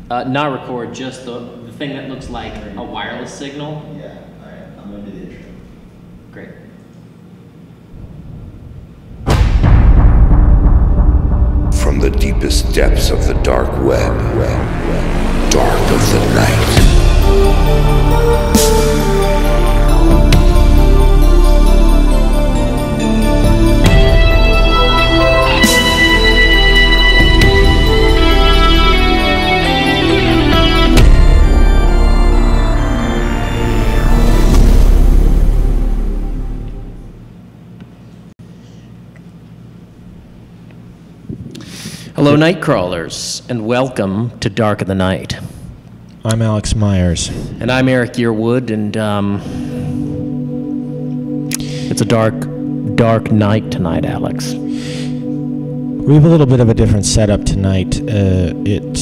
Not record, just the thing that looks like a wireless signal. Yeah, all right. I'm going to do the intro. Great. From the deepest depths of the dark web, dark of the night. Hello, night crawlers, and welcome to Dark of the Night. I'm Alex Myers. And I'm Eric Yearwood, and it's a dark night tonight, Alex. We have a little bit of a different setup tonight. It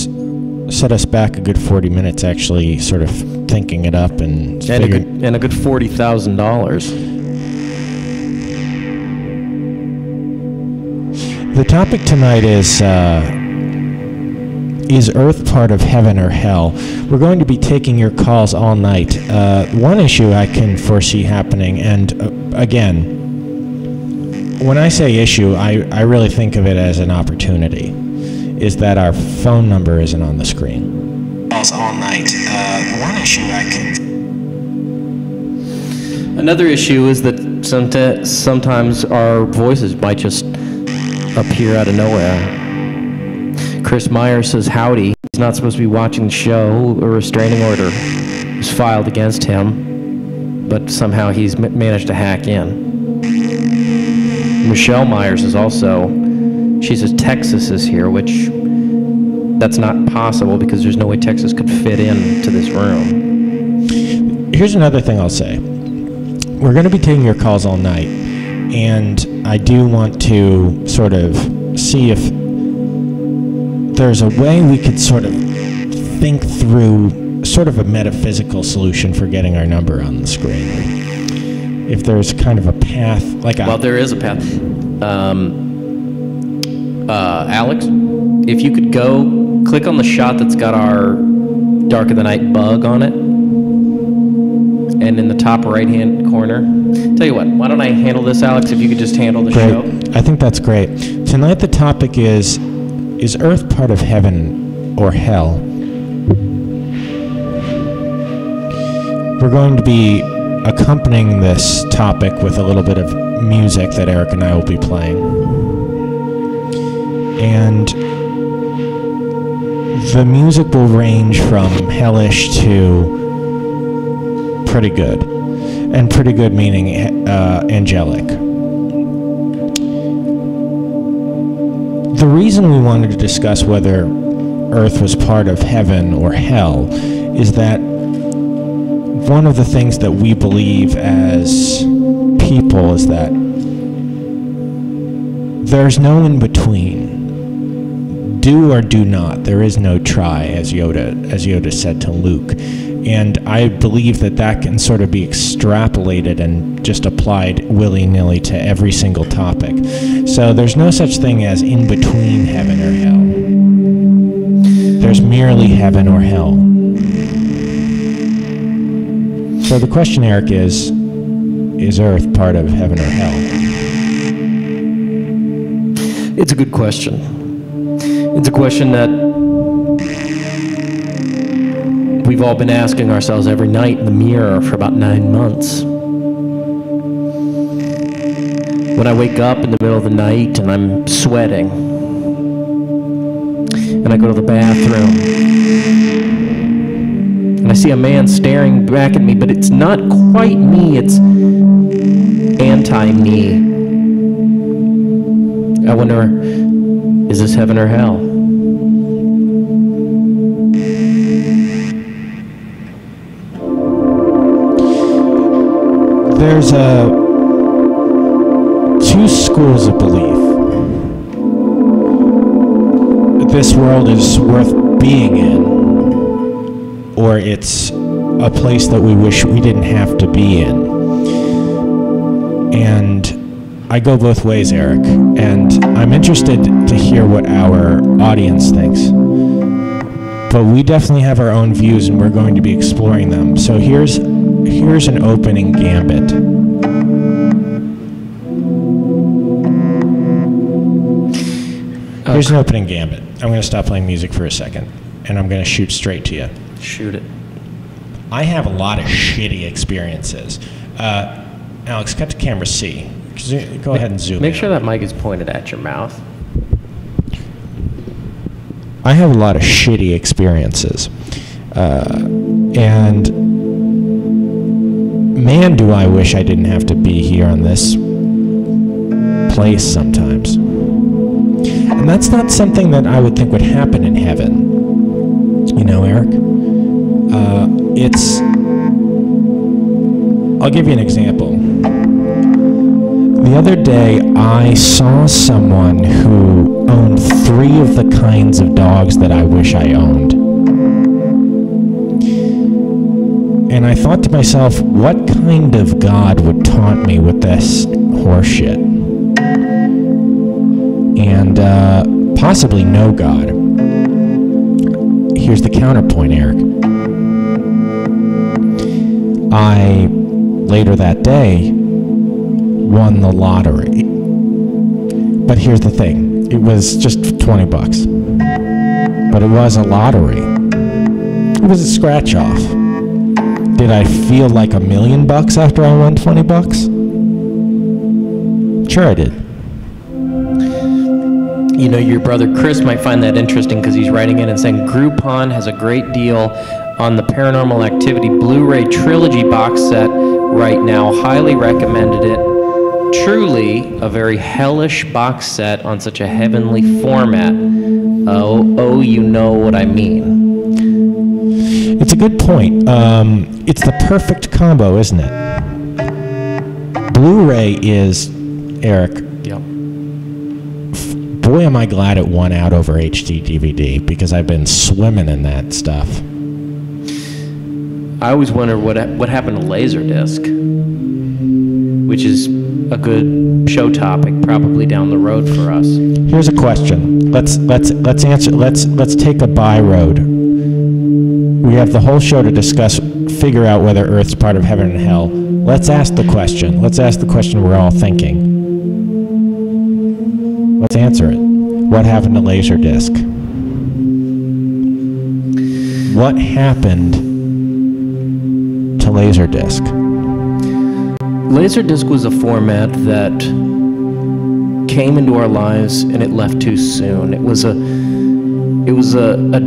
set us back a good 40 minutes, actually, sort of thinking it up and a good $40,000. The topic tonight is Earth part of heaven or hell? We're going to be taking your calls all night. One issue I can foresee happening, and again, when I say issue, I really think of it as an opportunity, is that our phone number isn't on the screen. Calls all night. One issue I can... Another issue is that sometimes our voices might just appear out of nowhere. Chris Myers says howdy. He's not supposed to be watching the show. A restraining order was filed against him, but somehow he's managed to hack in. Michelle Myers is also, she says Texas is here, which that's not possible because there's no way Texas could fit into this room. Here's another thing I'll say. We're going to be taking your calls all night, and I do want to sort of see if there's a way we could sort of think through sort of a metaphysical solution for getting our number on the screen. If there's kind of a path, like well, there is a path. Alex, if you could go click on the shot that's got our Dark of the Night bug on it, and in the top right-hand corner. Tell you what, why don't I handle this, Alex, if you could just handle the show? I think that's great. Tonight the topic is Earth part of heaven or hell? We're going to be accompanying this topic with a little bit of music that Eric and I will be playing. And the music will range from hellish to pretty good, and pretty good meaning angelic. The reason we wanted to discuss whether Earth was part of heaven or hell is that one of the things that we believe as people is that there's no in between. Do or do not. There is no try, as Yoda said to Luke. And I believe that can sort of be extrapolated and just applied willy-nilly to every single topic. So there's no such thing as in between heaven or hell. There's merely heaven or hell. So the question, Eric, is Earth part of heaven or hell? It's a good question. It's a question that we've all been asking ourselves every night in the mirror for about 9 months. When I wake up in the middle of the night and I'm sweating, and I go to the bathroom, and I see a man staring back at me, but it's not quite me, it's anti-me. I wonder, is this heaven or hell? There's two schools of belief. This world is worth being in, or it's a place that we wish we didn't have to be in. And I go both ways, Eric, and I'm interested to hear what our audience thinks. But we definitely have our own views, and we're going to be exploring them. So here's an opening gambit. Here's an opening gambit. I'm going to stop playing music for a second, and I'm going to shoot straight to you. Shoot it. I have a lot of shitty experiences. Alex, cut to camera C. Go ahead and zoom in. Make sure that mic is pointed at your mouth. I have a lot of shitty experiences. And man, do I wish I didn't have to be here on this place sometimes. And that's not something that I would think would happen in heaven. You know, Eric? I'll give you an example. The other day, I saw someone who owned 3 of the kinds of dogs that I wish I owned. And I thought to myself, what kind of God would taunt me with this horseshit? And possibly no God. Here's the counterpoint, Eric. I, later that day, won the lottery. But here's the thing. It was just $20. But it was a lottery. It was a scratch off. Did I feel like $1 million after I won $20? Sure I did. You know, your brother Chris might find that interesting because he's writing in and saying Groupon has a great deal on the Paranormal Activity Blu-ray Trilogy box set right now. Highly recommended it. Truly a very hellish box set on such a heavenly format. Oh, you know what I mean. It's a good point. It's the perfect combo, isn't it? Blu-ray is, Eric. Yep. Boy, am I glad it won out over HD DVD because I've been swimming in that stuff. I always wonder what happened to Laserdisc, which is a good show topic probably down the road for us. Here's a question. Let's answer. Let's take a by road. We have the whole show to discuss, figure out whether Earth's part of heaven and hell. Let's ask the question. Let's ask the question we're all thinking. Let's answer it. What happened to Laserdisc? What happened to Laserdisc? Laserdisc was a format that came into our lives and it left too soon. It was a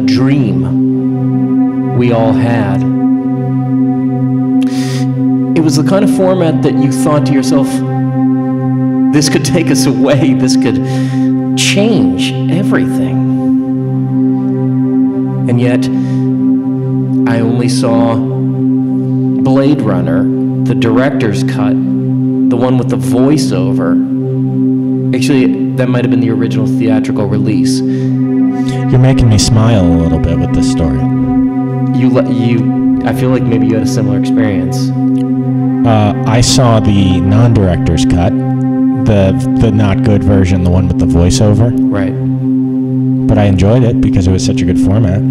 dream we all had. It was the kind of format that you thought to yourself, this could take us away, this could change everything. And yet, I only saw Blade Runner, the director's cut, the one with the voiceover. Actually, that might have been the original theatrical release. You're making me smile a little bit with this story. I feel like maybe you had a similar experience. I saw the non-director's cut, the not good version, the one with the voiceover. Right. But I enjoyed it because it was such a good format.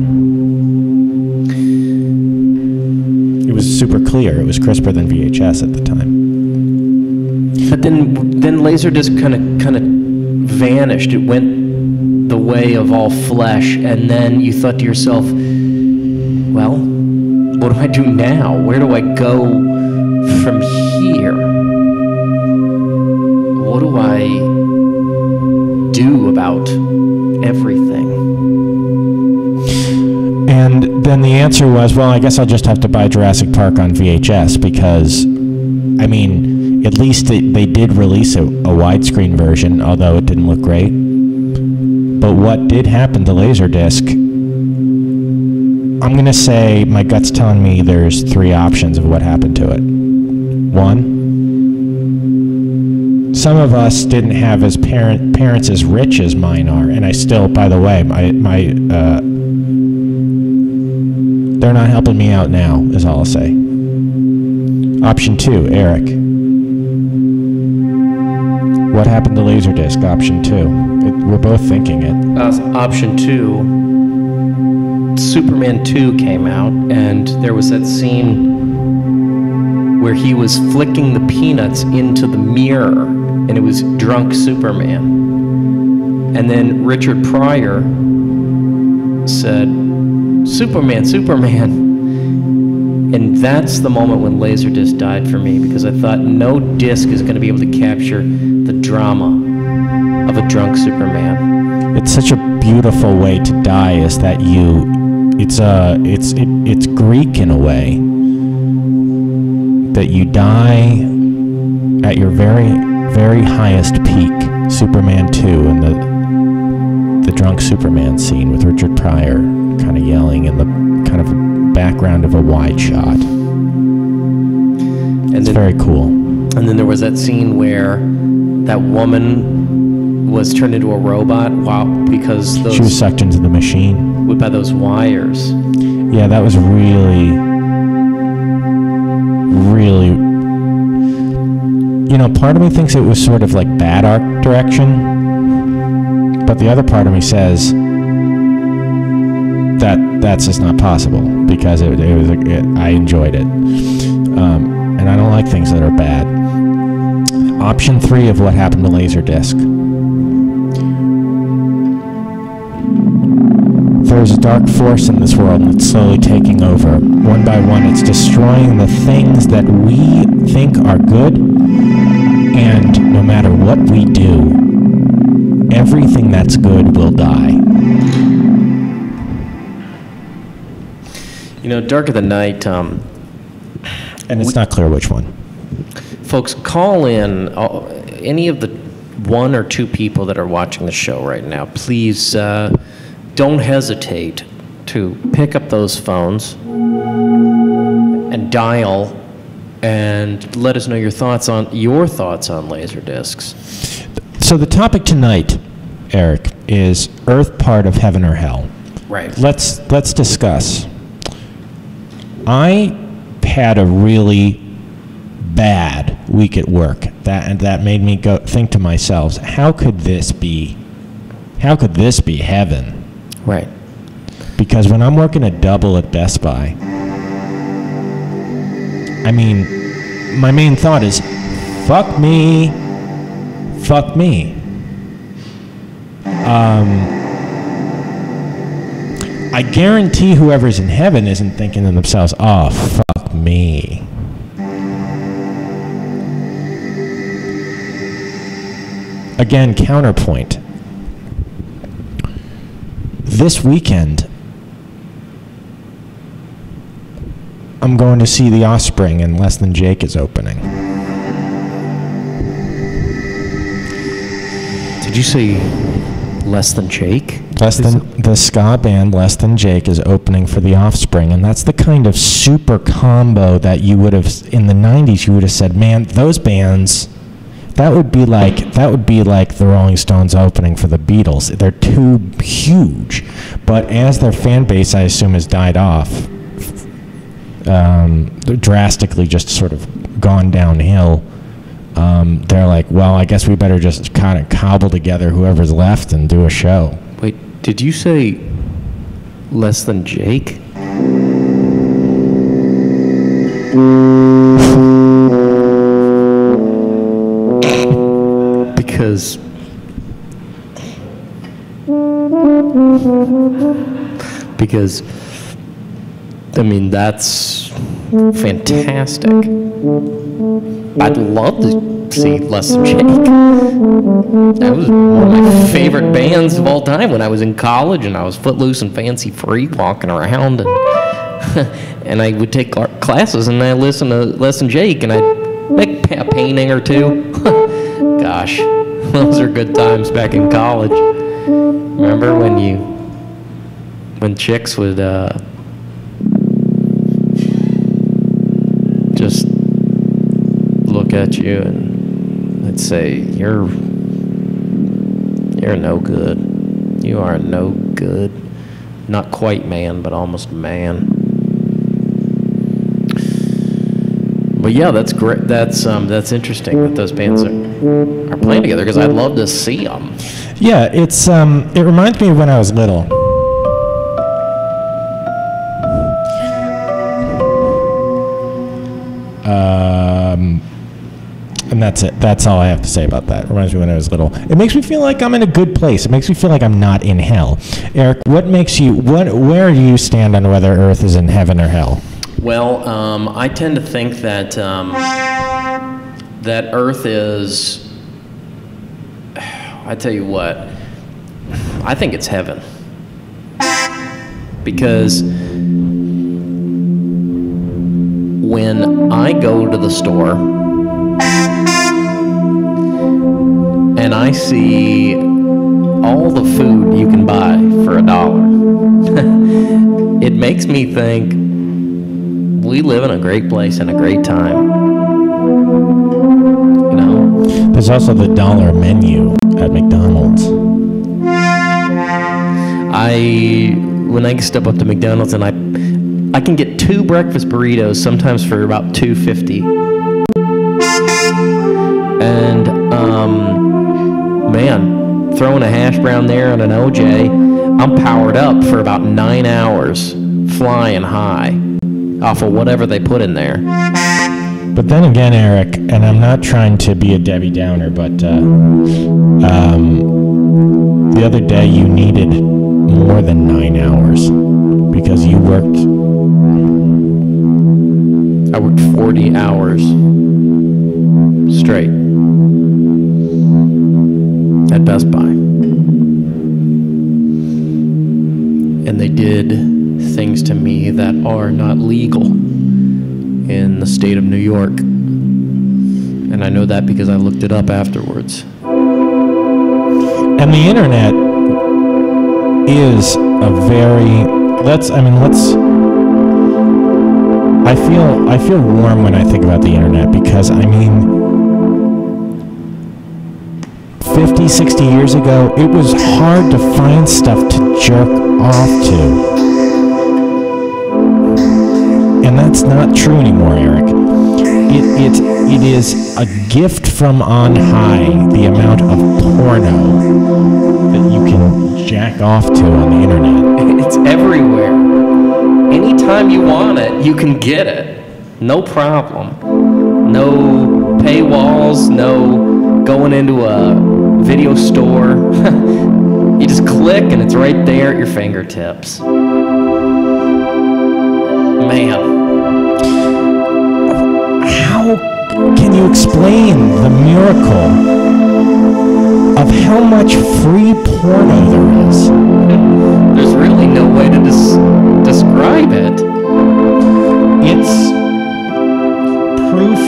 It was super clear. It was crisper than VHS at the time. But then Laserdisc kind of vanished. It went the way of all flesh, and then you thought to yourself, well, what do I do now? Where do I go from here? What do I do about everything? And then the answer was, well, I guess I'll just have to buy Jurassic Park on VHS because, I mean, at least they did release a widescreen version, although it didn't look great. But what did happen to Laserdisc? I'm going to say my gut's telling me there's 3 options of what happened to it. 1, some of us didn't have as parents as rich as mine are, and I still, by the way, they're not helping me out now, is all I'll say. Option 2, Eric. What happened to Laserdisc? Option 2. We're both thinking it. Option 2, Superman 2 came out, and there was that scene where he was flicking the peanuts into the mirror, and it was drunk Superman. And then Richard Pryor said, Superman, Superman. And that's the moment when Laserdisc died for me, because I thought no disc is going to be able to capture the drama of a drunk Superman. It's such a beautiful way to die, is that it's Greek in a way, that you die at your very, very highest peak. Superman 2 and the drunk Superman scene with Richard Pryor kind of yelling in the kind of background of a wide shot. It's very cool. And then there was that scene where that woman was turned into a robot because she was sucked into the machine by those wires. Yeah, that was really, really, you know, part of me thinks it was sort of like bad art direction, but the other part of me says that that's just not possible, because I enjoyed it, and I don't like things that are bad. Option 3 of What Happened to Laserdisc. There's a dark force in this world, and it's slowly taking over. One by one, it's destroying the things that we think are good, and no matter what we do, everything that's good will die. You know, Dark of the Night, and it's not clear which one. Folks, call in, any of the 1 or 2 people that are watching the show right now. Please don't hesitate to pick up those phones and dial and let us know your thoughts on Laserdiscs. So the topic tonight, Eric, is Earth part of heaven or hell. Right. Let's discuss. I had a really bad week at work. That made me go think to myself, how could this be heaven? Right. Because when I'm working a double at Best Buy, I mean, my main thought is, fuck me. Fuck me. I guarantee whoever's in heaven isn't thinking to themselves, oh, fuck me. Again, counterpoint. This weekend, I'm going to see The Offspring, and Less Than Jake is opening. Did you say Less Than Jake? The ska band Less Than Jake is opening for The Offspring, and that's the kind of super combo that you would have, in the 90s, you would have said, man, those bands, that would be like the Rolling Stones opening for the Beatles. They're too huge. But as their fan base, I assume, has died off, drastically just sort of gone downhill, they're like, well, I guess we better just kind of cobble together whoever's left and do a show. Wait, did you say Less Than Jake? Because I mean, that's fantastic. I'd love to see Less Than Jake. That was one of my favorite bands of all time when I was in college, and I was footloose and fancy free walking around, and and I would take classes, and I listened to Less Than Jake, and I'd make a painting or two. Gosh, those are good times back in college. Remember when chicks would just look at you and they'd say, you're no good. You are no good. Not quite man, but almost man. But yeah, that's great. That's interesting that those bands are playing together because I'd love to see them. Yeah, it's it reminds me of when I was little. And that's it. That's all I have to say about that. It reminds me when I was little. It makes me feel like I'm in a good place. It makes me feel like I'm not in hell. Eric, where do you stand on whether Earth is in heaven or hell? Well, I tend to think that that Earth is. I tell you what, I think it's heaven because when I go to the store and I see all the food you can buy for $1, it makes me think we live in a great place and a great time. You know? There's also the dollar menu at McDonald's. When I step up to McDonald's and I can get 2 breakfast burritos, sometimes for about $2.50. And man, throwing a hash brown there and an OJ, I'm powered up for about 9 hours, flying high off of whatever they put in there. But then again, Eric, and I'm not trying to be a Debbie Downer, but the other day you needed more than 9 hours because you worked. I worked 40 hours straight at Best Buy. And they did things to me that are not legal in the state of New York. And I know that because I looked it up afterwards. And the internet is a very, I feel warm when I think about the internet because, 50, 60 years ago, it was hard to find stuff to jerk off to. And that's not true anymore, Eric. It is a gift from on high, the amount of porno that you can jack off to on the internet. It's everywhere. Anytime you want it, you can get it. No problem. No paywalls, no going into a video store. You just click and it's right there at your fingertips. Man. How can you explain the miracle of how much free porno there is? There's really no way to describe it. It's proof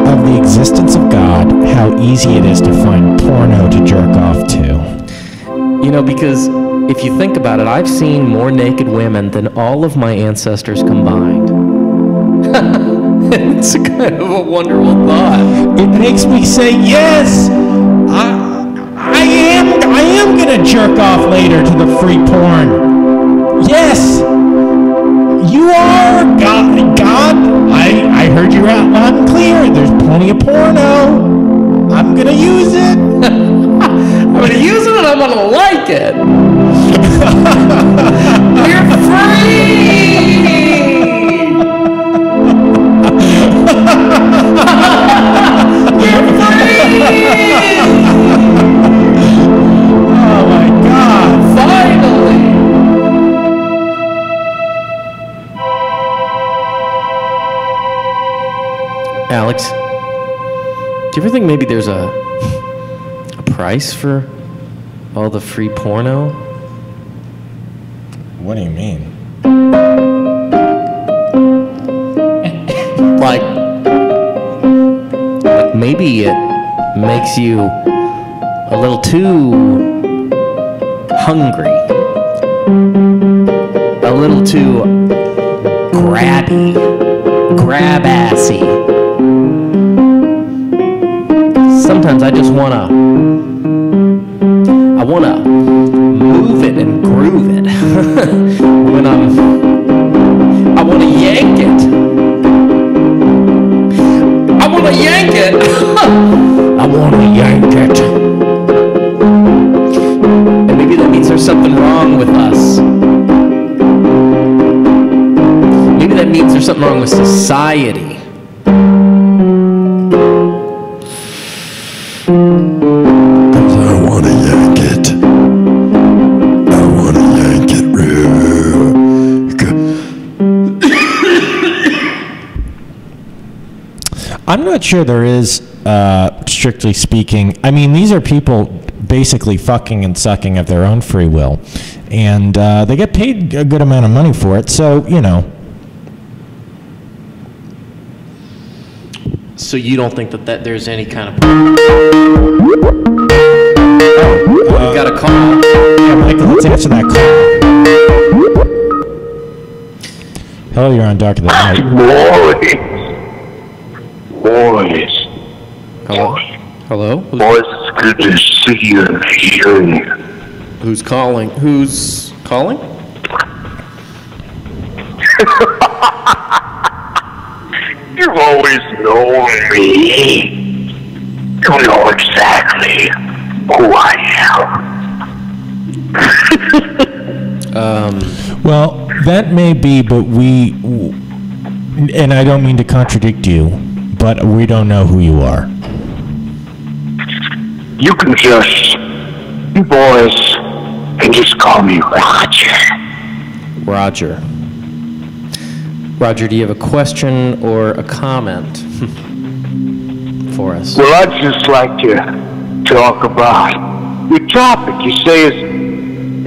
of the existence of God, how easy it is to find porno to jerk off to. You know, because if you think about it, I've seen more naked women than all of my ancestors combined. It's a kind of a wonderful thought. It makes me say, yes, I am gonna jerk off later to the free porn. Yes, you are God. I heard you out loud and clear. There's plenty of porno. I'm gonna use it. I'm gonna use it and I'm gonna like it. You're free. You're free. Oh my God! Finally. Alex, do you ever think maybe there's a price for all the free porno? What do you mean? Like maybe it makes you a little too hungry, a little too grab-assy. Sometimes I just wanna move it and groove it. I wanna yank it. something wrong with society. I wanna yank it. I wanna yank it real good. I'm not sure there is, strictly speaking. I mean, these are people basically fucking and sucking of their own free will, and they get paid a good amount of money for it. So, you know. So you don't think that there's any kind of... We got a call. Yeah, Michael, let's answer that call. Hello, you're on Dark of the Night. Boys. Hello? Hello? Boys, it's good to see you and hear you. Who's calling? Who's calling? You've always known me. You know exactly who I am. Well, that may be, but and I don't mean to contradict you, but we don't know who you are. You boys can just call me Roger. Roger. Roger, do you have a question or a comment for us? Well, I'd just like to talk about your topic. You say,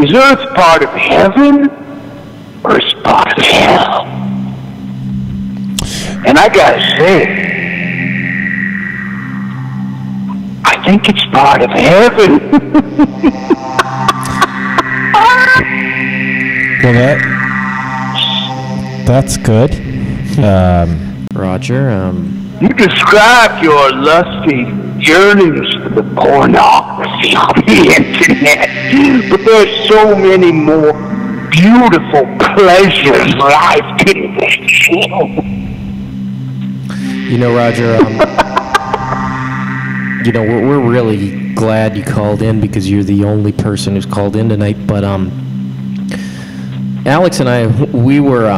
is Earth part of heaven or is it part of hell? And I gotta say, I think it's part of heaven. Well, that's good. Roger, You describe your lusty yearnings for the pornography on the internet, but there's so many more beautiful pleasures life can show. you know, Roger, you know, we're really glad you called in because you're the only person who's called in tonight, but, Alex and I, we were,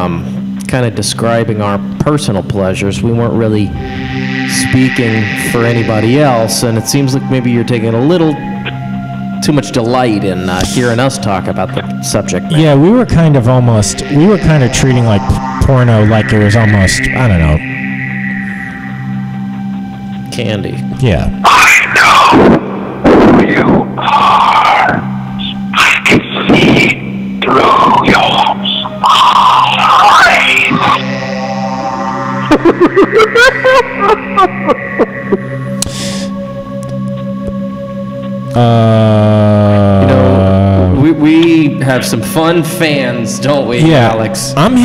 kind of describing our personal pleasures. We weren't really speaking for anybody else, and it seems like maybe you're taking a little too much delight in hearing us talk about the subject matter. Yeah, we were kind of treating like porno like it was almost, I don't know. Candy. Yeah. I know who you are. I can see through your You know, we have some fun fans, don't we, Alex? I don't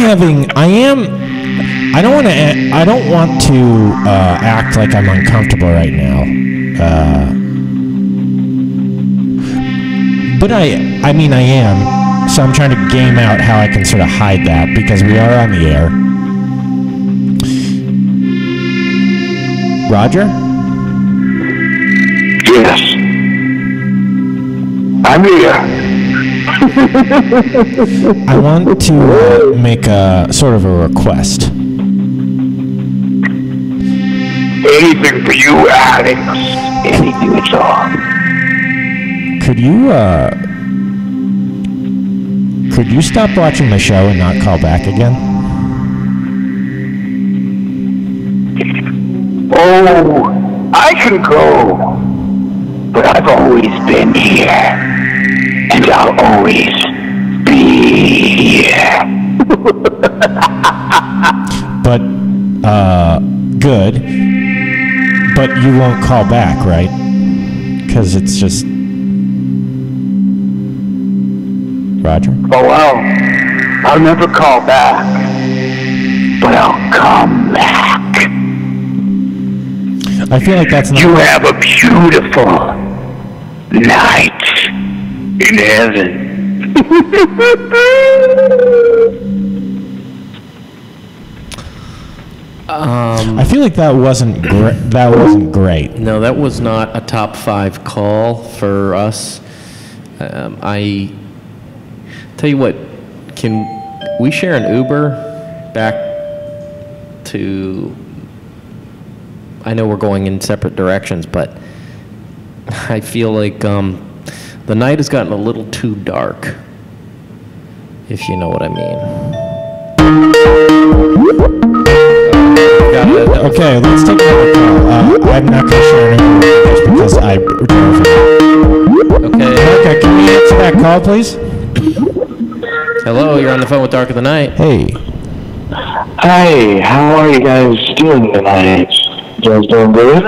want to act like I'm uncomfortable right now. But I mean I am. So I'm trying to game out how I can sort of hide that because we are on the air. Roger? Yes. I'm here. I want to make a sort of a request. Anything for you, Alex. Anything at all. Could you stop watching the show and not call back again? Oh, I can go. But I've always been here. And I'll always be here. But, good. But you won't call back, right? Because it's just... Roger? Oh, well, I'll never call back. But I'll come back. I feel like that's not... You have a beautiful night in heaven. I feel like that wasn't great. No, that was not a top 5 call for us. I tell you what, can we share an Uber back to... I know we're going in separate directions, but I feel like the night has gotten a little too dark, if you know what I mean. Okay, let's take another call. I'm not going to share an number just because I drove it. Okay, can we answer that call, please? Hello, you're on the phone with Dark of the Night. Hey. Hi, how are you guys doing tonight? You guys doing good?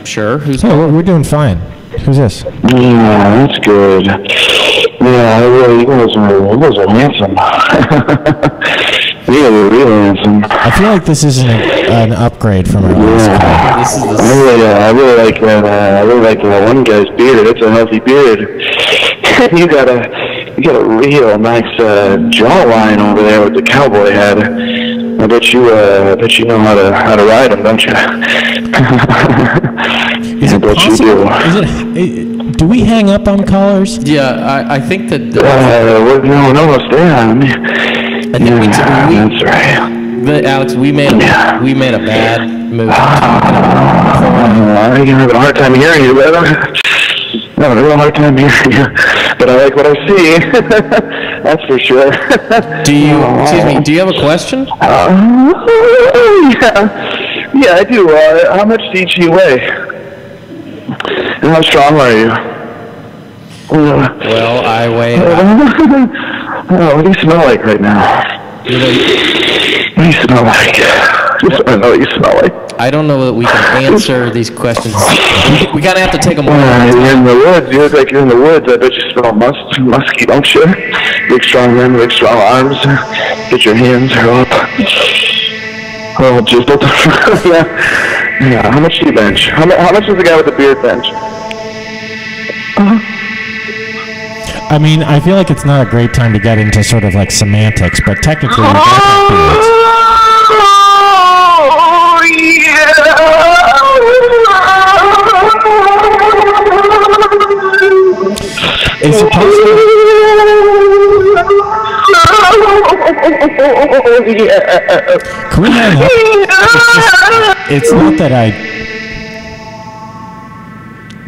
Sure. Who's Oh, we're doing fine. Who's this? Yeah, that's good. Yeah, really, you guys are handsome. Really handsome. I feel like this isn't an upgrade from our last call. This is the... I really like that. I really like that one guy's beard. It's a healthy beard. You got a real nice jawline over there with the cowboy hat. I bet you know how to ride them, don't you? Is it possible? Do we hang up on callers? Yeah, I think that... No, almost there. I think that's right. Alex, we made a bad move. I'm having a hard time hearing you, brother. I'm having a real hard time hearing you. But I like what I see. That's for sure. Do you have a question? Yeah, I do. How much do each of you weigh? And how strong are you? Well, I weigh... What do you smell like right now? What do you smell like? Just want to know what you smell like. I don't know that we can answer these questions. We kind of have to take them one. You're in the woods. You look like you're in the woods. I bet you smell musky, don't you? Big strong men, big strong arms. Get your hands up. Oh, just yeah. How much do you bench? How much does the guy with the beard bench? I mean, I feel like it's not a great time to get into sort of like semantics, but technically we both have beards. Oh, yeah. Is it possible? Can we hang up? It's not that I...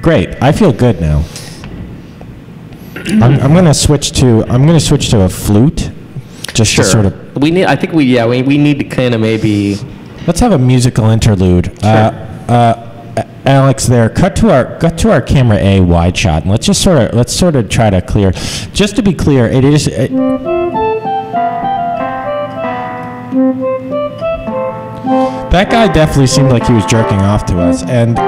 Great, I feel good now. I'm going to switch to a flute, just Sure. to sort of. I think we need to kind of maybe. Let's have a musical interlude. Sure. Alex, there. Cut to our camera A wide shot, and let's sort of try to clear. Just to be clear, it is. That guy definitely seemed like he was jerking off to us, and.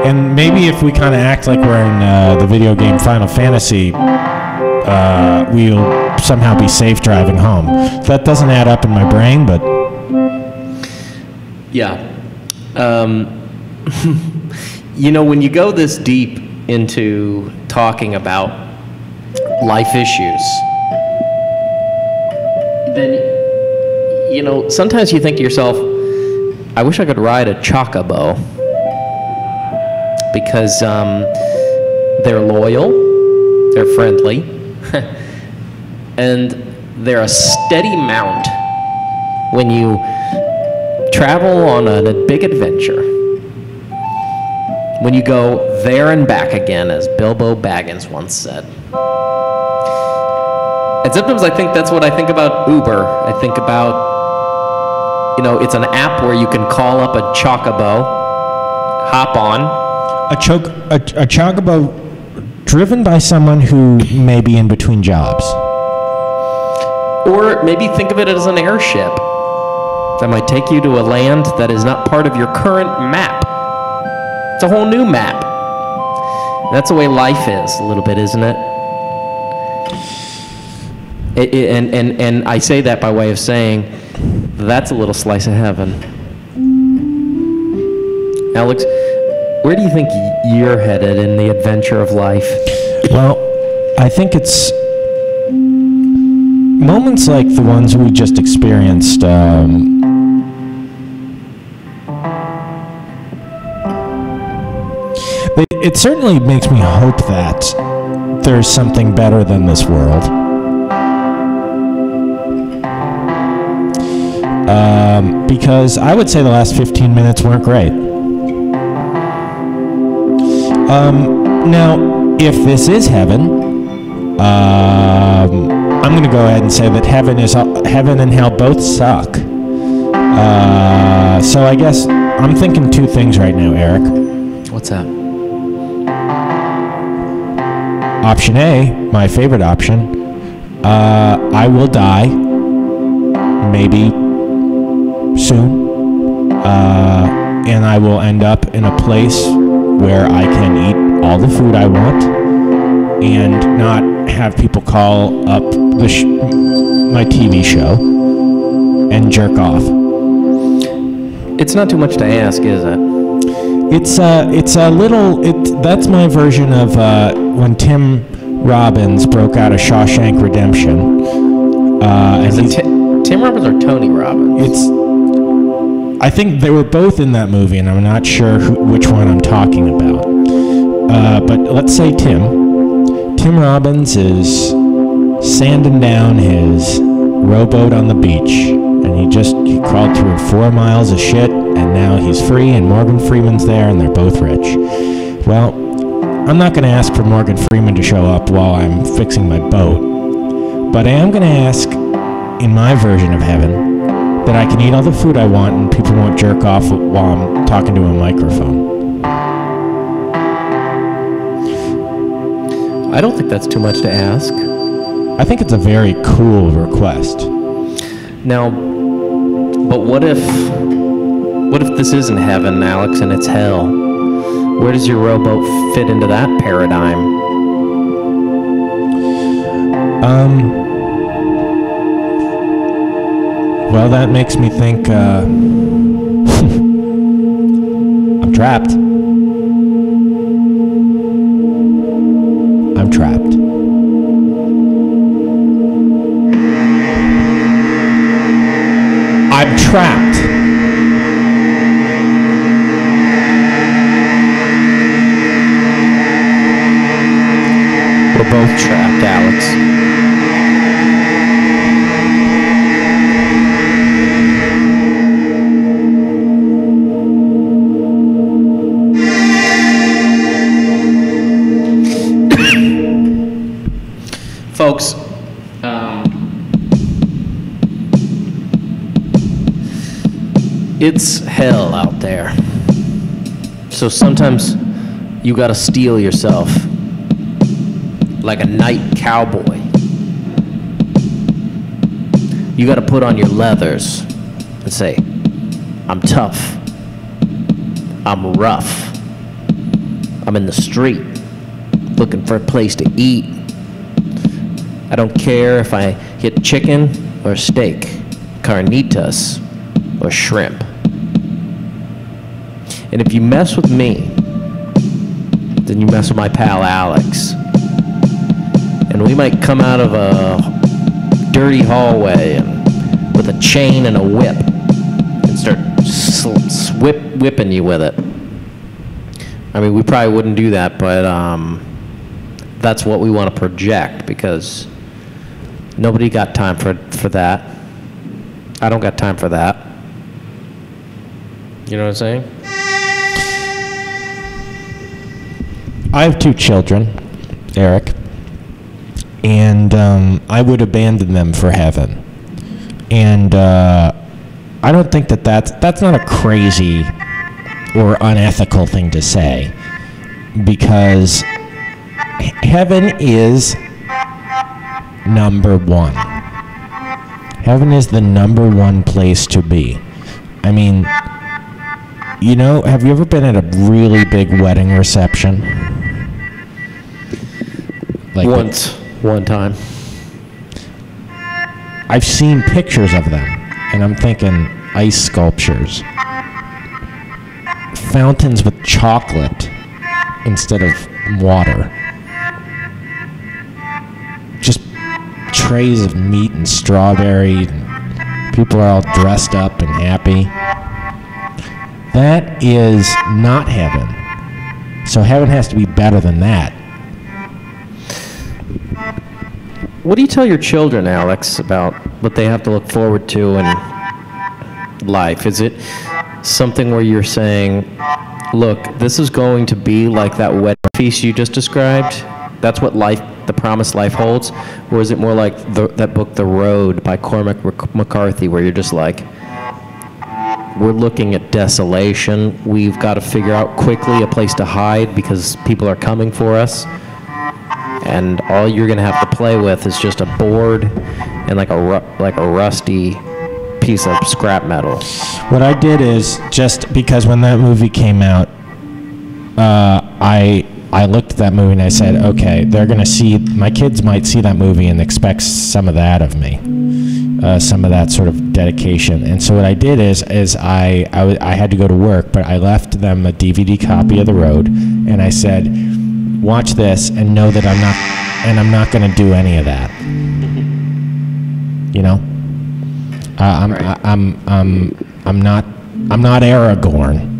And maybe if we kind of act like we're in the video game Final Fantasy, we'll somehow be safe driving home. That doesn't add up in my brain, but... Yeah. When you go this deep into talking about life issues, then, sometimes you think to yourself, I wish I could ride a chocobo. Because they're loyal, they're friendly, and they're a steady mount when you travel on a big adventure. When you go there and back again, as Bilbo Baggins once said. And sometimes I think that's what I think about Uber. I think about, it's an app where you can call up a chocobo, hop on. A chocobo driven by someone who may be in between jobs. Or maybe think of it as an airship that might take you to a land that is not part of your current map. It's a whole new map. That's the way life is, a little bit, isn't it? And I say that by way of saying that's a little slice of heaven. Alex, where do you think you're headed in the adventure of life? Well, I think it's moments like the ones we just experienced. it certainly makes me hope that there's something better than this world. Because I would say the last 15 minutes weren't great. Now, if this is heaven, I'm going to go ahead and say that heaven and hell both suck. So I guess I'm thinking two things right now, Eric. What's that? Option A, my favorite option, I will die, maybe soon, and I will end up in a place where I can eat all the food I want and not have people call up my TV show and jerk off. It's not too much to ask, is it? It's a little. That's my version of when Tim Robbins broke out of Shawshank Redemption. Is it Tim Robbins or Tony Robbins? I think they were both in that movie, and I'm not sure which one I'm talking about. But let's say Tim Robbins is sanding down his rowboat on the beach, and he crawled through 4 miles of shit, and now he's free, and Morgan Freeman's there, and they're both rich. Well, I'm not going to ask for Morgan Freeman to show up while I'm fixing my boat, but I am going to ask, in my version of heaven, that I can eat all the food I want and people won't jerk off while I'm talking to a microphone. I don't think that's too much to ask. I think it's a very cool request. Now, but what if this isn't heaven, Alex, and it's hell? Where does your rowboat fit into that paradigm? Well, that makes me think, I'm trapped. I'm trapped. I'm trapped. We're both trapped, Alex. Folks, it's hell out there. So sometimes you gotta steel yourself like a night cowboy. You gotta put on your leathers and say, I'm tough, I'm rough, I'm in the street looking for a place to eat. I don't care if I hit chicken or steak, carnitas or shrimp. And if you mess with me, then you mess with my pal Alex. And we might come out of a dirty hallway and with a chain and a whip and start whipping you with it. I mean, we probably wouldn't do that, but that's what we want to project, because nobody got time for that. I don't got time for that. You know what I'm saying? I have 2 children, Eric, and I would abandon them for heaven. And I don't think that's not a crazy or unethical thing to say, because heaven is number one. Heaven is the number one place to be. I mean, you know, have you ever been at a really big wedding reception? Like Once, one time. I've seen pictures of them, and I'm thinking ice sculptures, fountains with chocolate instead of water, just trays of meat and strawberry, and people are all dressed up and happy. That is not heaven. So heaven has to be better than that. What do you tell your children, Alex, about what they have to look forward to in life? Is it something where you're saying, look, this is going to be like that wedding feast you just described? That's what life, the promised life holds? Or is it more like that book, The Road, by Cormac McCarthy, where you're just like, we're looking at desolation. We've got to figure out quickly a place to hide because people are coming for us. And all you're going to have to play with is just a board and like a rusty piece of scrap metal. What I did is, just because when that movie came out, I looked at that movie and I said, okay, they're going to see, my kids might see that movie and expect some of that of me, some of that sort of dedication. And so what I did is I had to go to work, but I left them a DVD copy of The Road, and I said, watch this and know that I'm not going to do any of that. You know, I'm not Aragorn.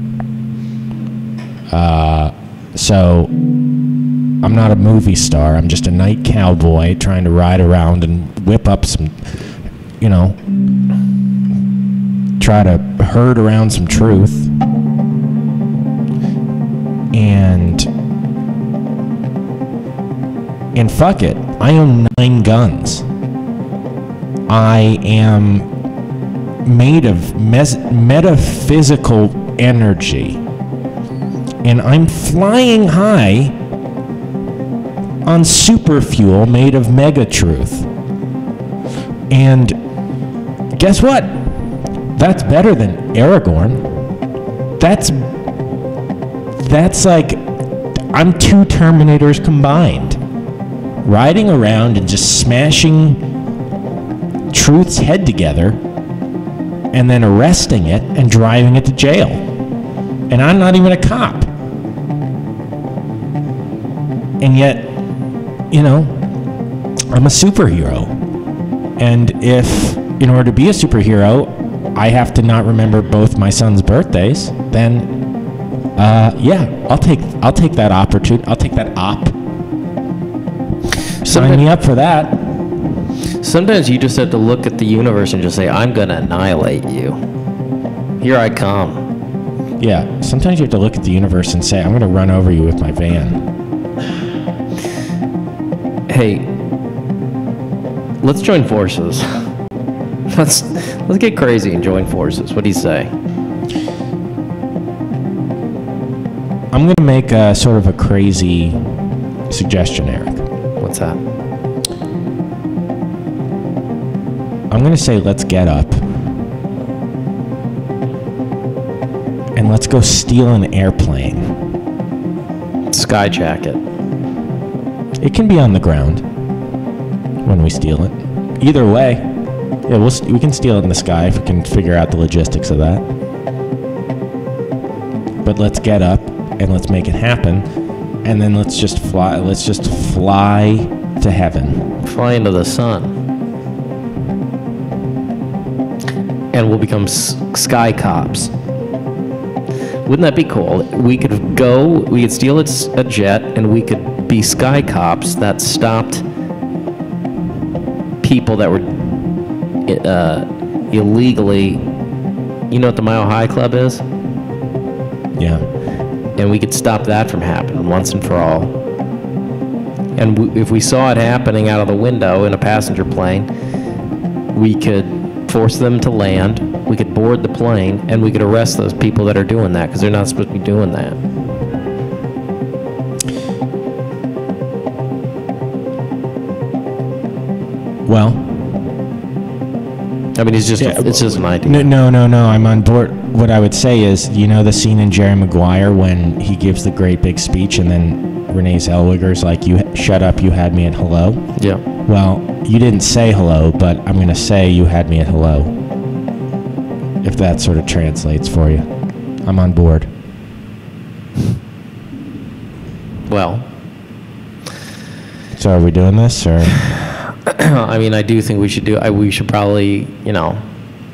So I'm not a movie star. I'm just a night cowboy trying to ride around and whip up some, you know, try to herd around some truth. And fuck it, I own 9 guns. I am made of metaphysical energy. And I'm flying high on super fuel made of mega truth. And guess what? That's better than Aragorn. That's like, I'm 2 Terminators combined. Riding around and just smashing truth's head together and then arresting it and driving it to jail. And I'm not even a cop. And yet, you know, I'm a superhero. And if, in order to be a superhero, I have to not remember both my son's birthdays, then, yeah, I'll take that opportunity. I'll take that op. Sign me up for that. Sometimes you just have to look at the universe and just say, I'm going to annihilate you. Here I come. Yeah, sometimes you have to look at the universe and say, I'm going to run over you with my van. Hey, let's join forces. Let's get crazy and join forces. What do you say? I'm going to make a sort of a crazy suggestion, Eric. What's that? I'm going to say let's get up and let's go steal an airplane. Skyjack it. It can be on the ground when we steal it. Either way, yeah, we can steal it in the sky if we can figure out the logistics of that. But let's get up and let's make it happen, and then let's just fly. Let's just fly to heaven. Fly into the sun. And we'll become sky cops. Wouldn't that be cool? We could steal a jet, and we could be sky cops that stopped people that were illegally. You know what the Mile High Club is? Yeah. And we could stop that from happening once and for all. And if we saw it happening out of the window in a passenger plane, we could force them to land, we could board the plane, and we could arrest those people that are doing that, because they're not supposed to be doing that. Well, I mean, it's just an idea. No, I'm on board. What I would say is, you know the scene in Jerry Maguire when he gives the great big speech and then Renee Zellweger's like, "You shut up, you had me at hello." Yeah. Well, you didn't say hello, but I'm going to say you had me at hello. If that sort of translates for you. I'm on board. Well. So are we doing this, or? I mean, I do think we should we should probably,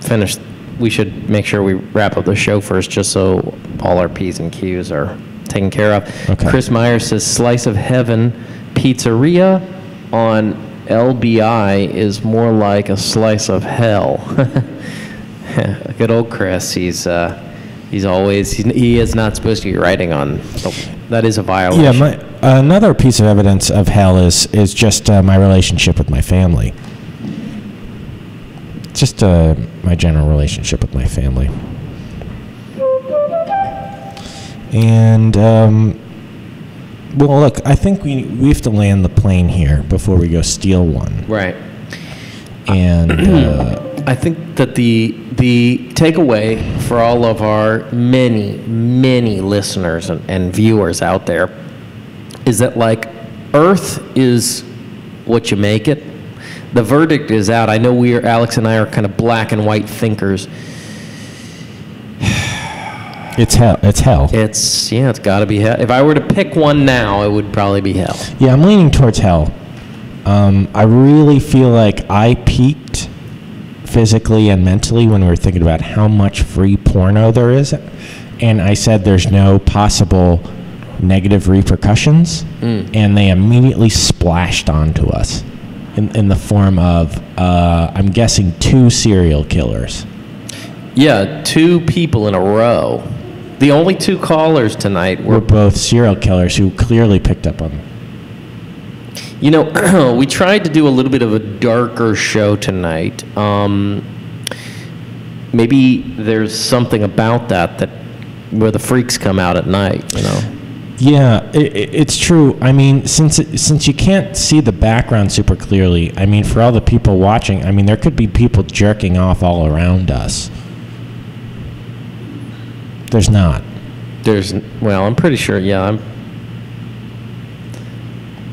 finish. We should make sure we wrap up the show first, just so all our P's and Q's are taken care of. Okay. Chris Myers says Slice of Heaven Pizzeria on LBI is more like a slice of hell. Good old Chris. He is not supposed to be writing on. That is a violation. Yeah, another piece of evidence of hell is just my relationship with my family. Just my general relationship with my family. And well, look, I think we have to land the plane here before we go steal one. Right. And I think that the takeaway for all of our many listeners and viewers out there is that, like, Earth is what you make it. The verdict is out. I know Alex and I are kind of black and white thinkers. it's hell. It's hell. It's got to be hell. If I were to pick one now, it would probably be hell. Yeah, I'm leaning towards hell. I really feel like I peaked physically and mentally when we were thinking about how much free porno there is, and I said there's no possible negative repercussions, and they immediately splashed onto us in the form of, I'm guessing, 2 serial killers. Yeah, 2 people in a row. The only 2 callers tonight Were both serial killers who clearly picked up on them. You know, we tried to do a little bit of a darker show tonight. Maybe there's something about that where the freaks come out at night, you know? Yeah, it's true. I mean, since you can't see the background super clearly, I mean, for all the people watching, I mean, there could be people jerking off all around us. There's not. Well, I'm pretty sure, yeah.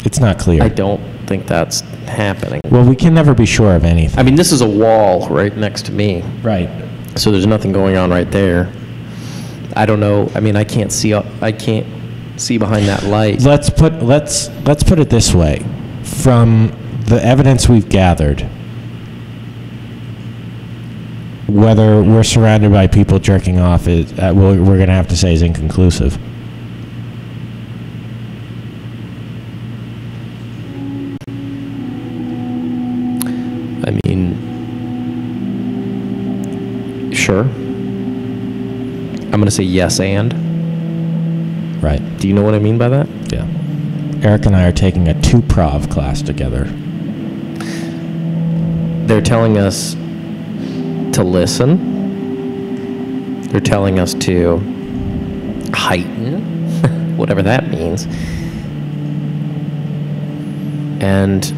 It's not clear. I don't think that's happening. Well, we can never be sure of anything. I mean, this is a wall right next to me. Right. So there's nothing going on right there. I don't know. I mean, I can't see behind that light. Let's put it this way. From the evidence we've gathered, whether we're surrounded by people jerking off is we're going to have to say is inconclusive. I mean, sure. I'm going to say yes and. Right. Do you know what I mean by that? Yeah. Eric and I are taking a 2-prov class together. They're telling us to listen. They're telling us to heighten, whatever that means. And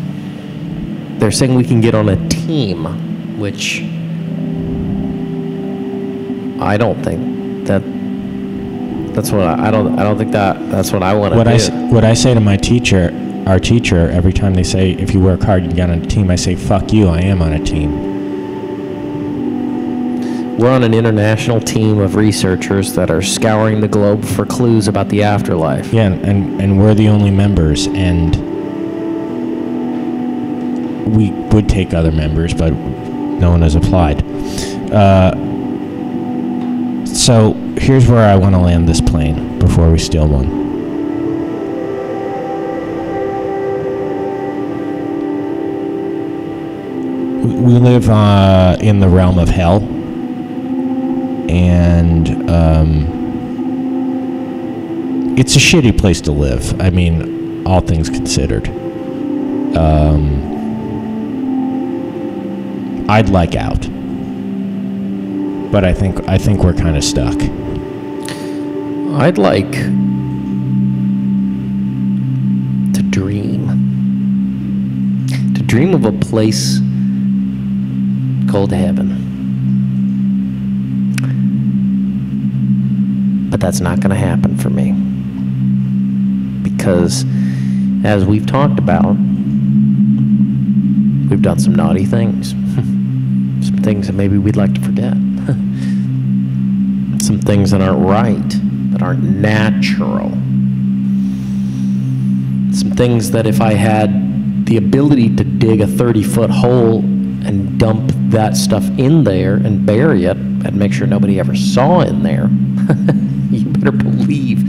they're saying we can get on a team, which I don't think that's what I don't think that's what I want to do. What I say to my teacher, our teacher, every time they say if you work hard you can get on a team, I say fuck you, I am on a team. We're on an international team of researchers that are scouring the globe for clues about the afterlife. Yeah, and we're the only members, and we would take other members, but no one has applied. So here's where I want to land this plane before we steal one. We live in the realm of hell, and it's a shitty place to live. I mean, all things considered. I'd like out, but I think we're kind of stuck. I'd like to dream of a place called heaven. But that's not going to happen for me. Because, as we've talked about, we've done some naughty things. Some things that maybe we'd like to forget. Some things that aren't right, that aren't natural. Some things that if I had the ability to dig a 30-foot hole and dump that stuff in there and bury it and make sure nobody ever saw in there, you better believe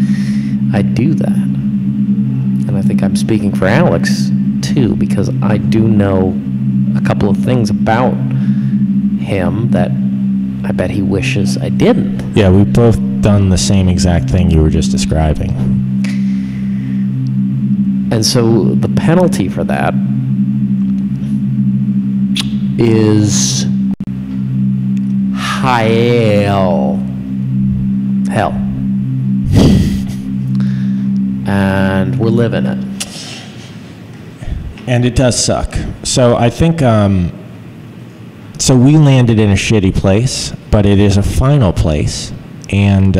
I do that. And I think I'm speaking for Alex, too, because I do know a couple of things about him that I bet he wishes I didn't. Yeah, we've both done the same exact thing you were just describing. And so the penalty for that is hell. And we're living it. And it does suck. So I think, so we landed in a shitty place, but it is a final place. And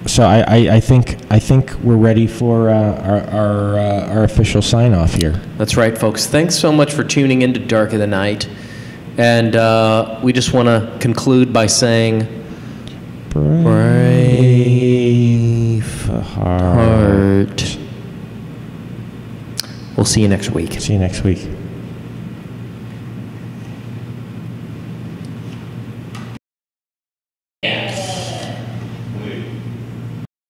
so I think we're ready for our official sign off here. That's right, folks. Thanks so much for tuning in to Dark of the Night. And we just want to conclude by saying, Braveheart. We'll see you next week. See you next week.